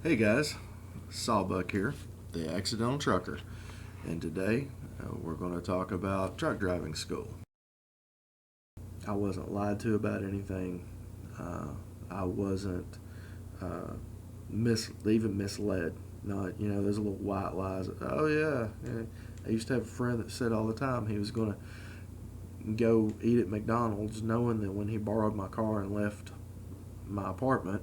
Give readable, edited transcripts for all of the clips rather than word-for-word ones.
Hey guys, Sawbuck here, the Accidental Trucker, and today we're going to talk about truck driving school. I wasn't lied to about anything. I wasn't even misled. Not, those little white lies. Oh yeah. I used to have a friend that said all the time he was going to go eat at McDonald's, knowing that when he borrowed my car and left my apartment,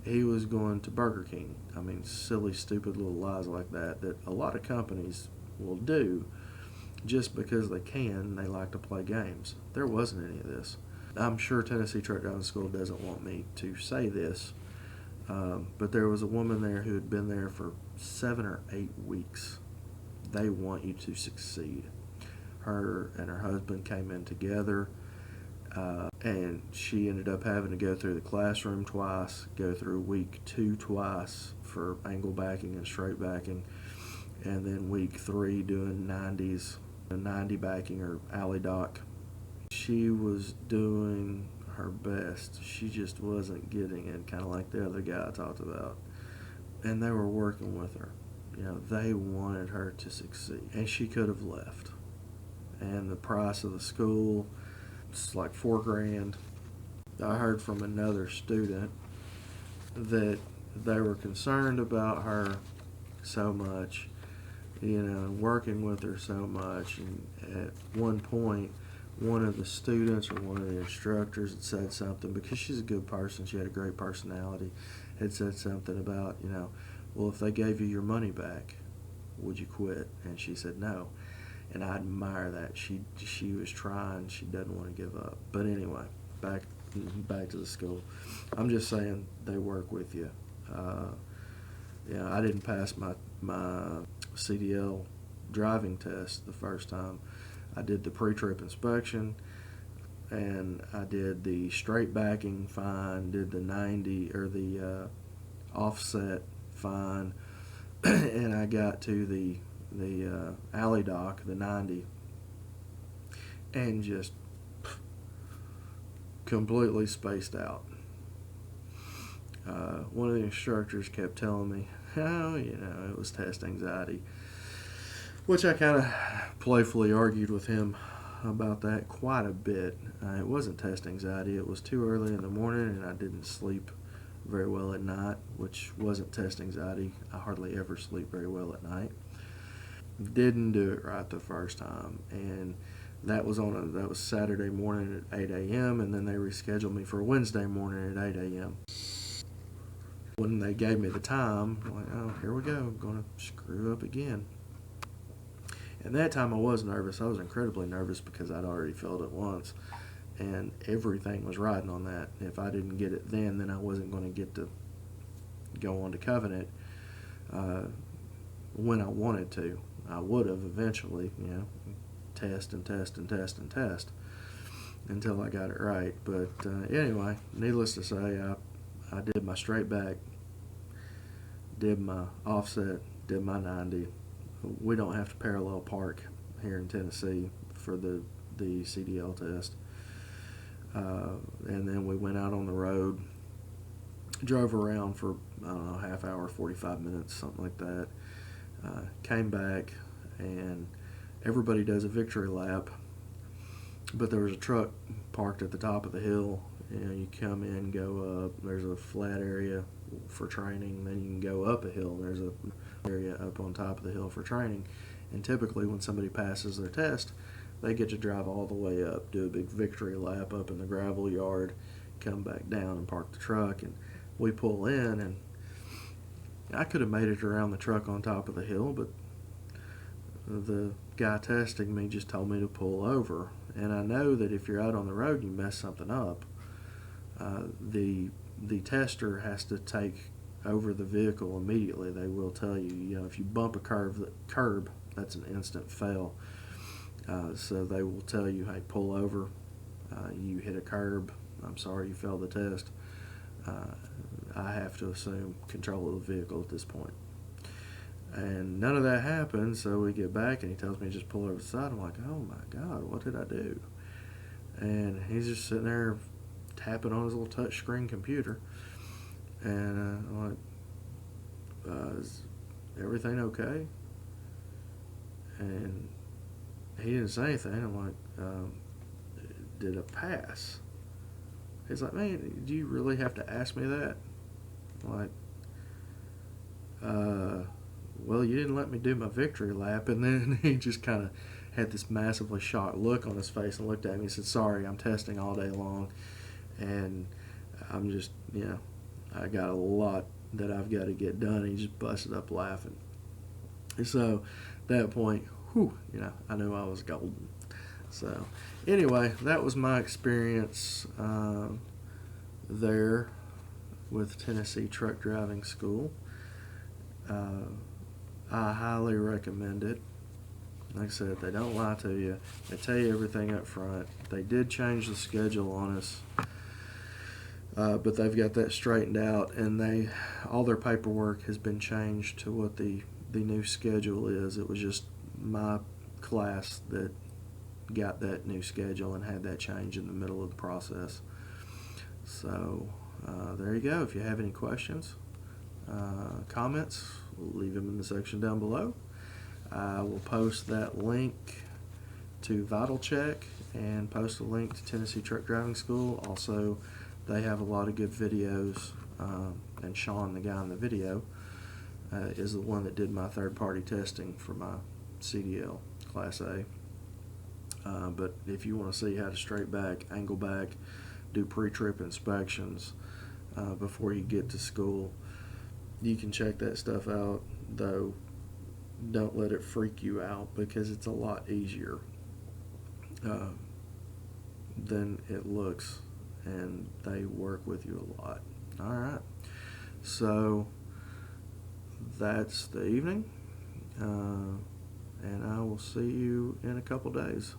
he was going to Burger King. I mean, silly, stupid little lies like that a lot of companies will do just because they can. They like to play games. There wasn't any of this. I'm sure Tennessee Truck Driving School doesn't want me to say this, but there was a woman there who had been there for 7 or 8 weeks. They want you to succeed. Her and her husband came in together. And she ended up having to go through the classroom twice, go through week 2 twice for angle backing and straight backing, and then week 3 doing 90 backing or alley dock. She was doing her best. She just wasn't getting it, kind of like the other guy I talked about. And they were working with her. They wanted her to succeed, and she could have left. And the price of the school, it's like $4,000. I heard from another student that they were concerned about her so much, working with her so much. And at one point, one of the students or one of the instructors had said something, because she's a good person, she had a great personality, had said something about, well, if they gave you your money back, would you quit? And she said no. And I admire that. She was trying. She doesn't want to give up. But anyway, back to the school. I'm just saying they work with you. I didn't pass my CDL driving test the first time. I did the pre-trip inspection, and I did the straight backing fine. Did the 90 or the offset fine, and I got to the alley dock, the 90, and just completely spaced out. One of the instructors kept telling me, it was test anxiety, which I kind of playfully argued with him about that quite a bit. It wasn't test anxiety. It was too early in the morning, and I didn't sleep very well at night, which wasn't test anxiety. I hardly ever sleep very well at night. Didn't do it right the first time, and that was Saturday morning at 8 a.m. and then they rescheduled me for Wednesday morning at 8 a.m. When they gave me the time, I'm like, oh, here we go, I'm going to screw up again. And that time I was nervous. I was incredibly nervous because I'd already failed it once, and everything was riding on that. If I didn't get it then I wasn't going to get to go on to Covenant when I wanted to. I would have eventually, test and test and test and test until I got it right. But anyway, needless to say, I did my straight back, did my offset, did my 90. We don't have to parallel park here in Tennessee for the CDL test. And then we went out on the road, drove around for, I don't know, half hour, 45 minutes, something like that. Came back, and everybody does a victory lap, but there was a truck parked at the top of the hill. You come in, go up, there's a flat area for training, then you can go up a hill, there's a area up on top of the hill for training. And typically when somebody passes their test, they get to drive all the way up, do a big victory lap up in the gravel yard, come back down and park the truck. And we pull in, and I could have made it around the truck on top of the hill, but the guy testing me just told me to pull over. And I know that if you're out on the road and you mess something up, the tester has to take over the vehicle immediately. They will tell you, if you bump a curb, that's an instant fail. So they will tell you, hey, pull over. You hit a curb. I'm sorry, you failed the test. I have to assume control of the vehicle at this point. And none of that happened, so we get back, and he tells me to just pull over the side. I'm like, oh my God, what did I do? And he's just sitting there tapping on his little touch screen computer. And I'm like, Is everything okay? And he didn't say anything. I'm like, did it pass? He's like, man, do you really have to ask me that? I'm like, well, you didn't let me do my victory lap. And then he just kind of had this massively shocked look on his face and looked at me and said, sorry, I'm testing all day long. And I'm just, I got a lot that I've got to get done. And he just busted up laughing. And so at that point, I knew I was golden. So anyway, that was my experience there with Tennessee Truck Driving School. I highly recommend it. Like I said, they don't lie to you. They tell you everything up front. They did change the schedule on us, but they've got that straightened out, and all their paperwork has been changed to what the new schedule is. It was just my class that got that new schedule and had that change in the middle of the process. So there you go. If you have any questions, comments, leave them in the section down below. I will post that link to Vital Check and post a link to Tennessee Truck Driving School. Also, they have a lot of good videos, and Sean, the guy in the video, is the one that did my third-party testing for my CDL Class A. But if you want to see how to straight back, angle back, do pre-trip inspections before you get to school, you can check that stuff out, though don't let it freak you out, because it's a lot easier than it looks, and they work with you a lot. Alright, so that's the evening, and I will see you in a couple days.